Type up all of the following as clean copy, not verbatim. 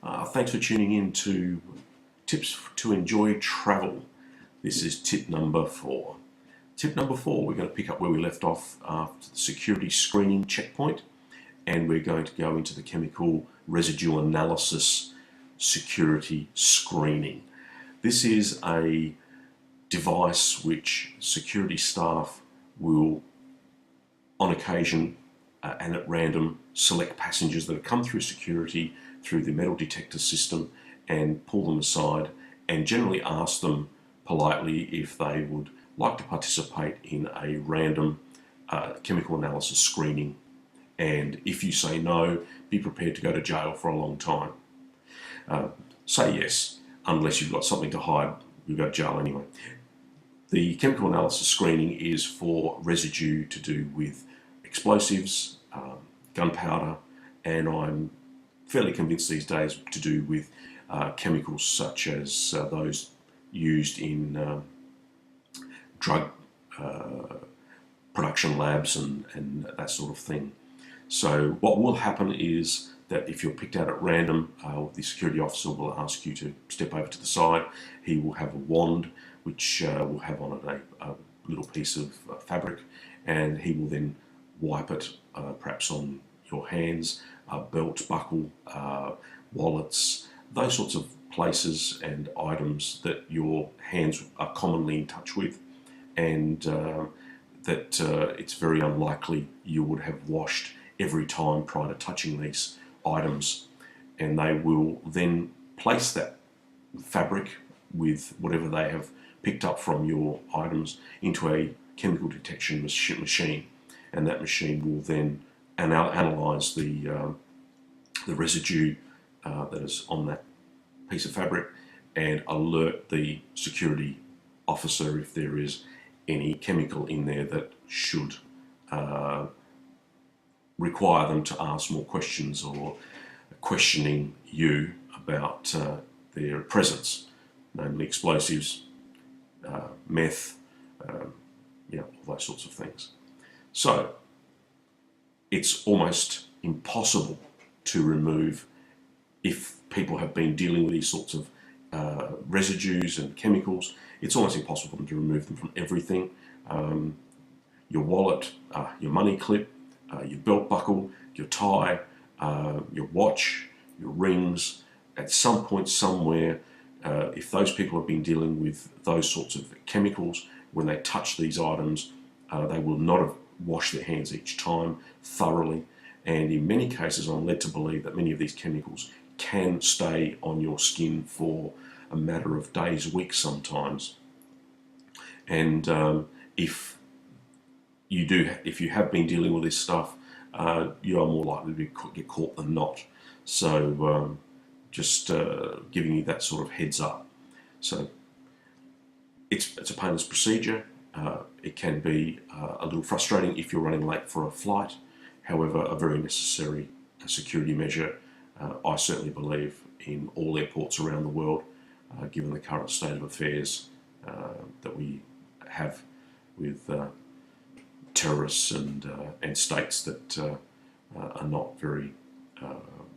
Thanks for tuning in to Tips to Enjoy Travel. This is tip number 4. Tip number 4, we're going to pick up where we left off after the security screening checkpoint, and we're going to go into the chemical residue analysis security screening. This is a device which security staff will, on occasion and at random, select passengers that have come through security through the metal detector system and pull them aside and generally ask them politely if they would like to participate in a random chemical analysis screening. And if you say no, be prepared to go to jail for a long time. Say yes, unless you've got something to hide, you'll go to jail anyway. The chemical analysis screening is for residue to do with explosives, gunpowder, and I'm fairly convinced these days to do with chemicals such as those used in drug production labs and that sort of thing. So what will happen is that if you're picked out at random, the security officer will ask you to step over to the side. He will have a wand which will have on it a little piece of fabric, and he will then wipe it perhaps on your hands, belt buckle, wallets, those sorts of places and items that your hands are commonly in touch with, and that it's very unlikely you would have washed every time prior to touching these items. And they will then place that fabric with whatever they have picked up from your items into a chemical detection machine, and that machine will then analyze the residue that is on that piece of fabric and alert the security officer if there is any chemical in there that should require them to ask more questions or questioning you about their presence, namely explosives, meth, all those sorts of things. So it's almost impossible to remove, if people have been dealing with these sorts of residues and chemicals, it's almost impossible to remove them from everything. Your wallet, your money clip, your belt buckle, your tie, your watch, your rings. At some point somewhere, if those people have been dealing with those sorts of chemicals, when they touch these items, they will not have washed their hands each time thoroughly. And in many cases, I'm led to believe that many of these chemicals can stay on your skin for a matter of days, weeks sometimes. And if you have been dealing with this stuff, you are more likely to get caught than not. So just giving you that sort of heads up. So it's a painless procedure. It can be a little frustrating if you're running late for a flight. However, a very necessary security measure, I certainly believe, in all airports around the world, given the current state of affairs that we have with terrorists and states that are not very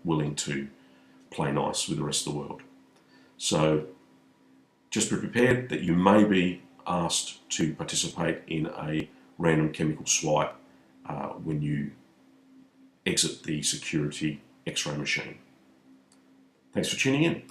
willing to play nice with the rest of the world. So just be prepared that you may be asked to participate in a random chemical swipe when you exit the security X-ray machine. Thanks for tuning in.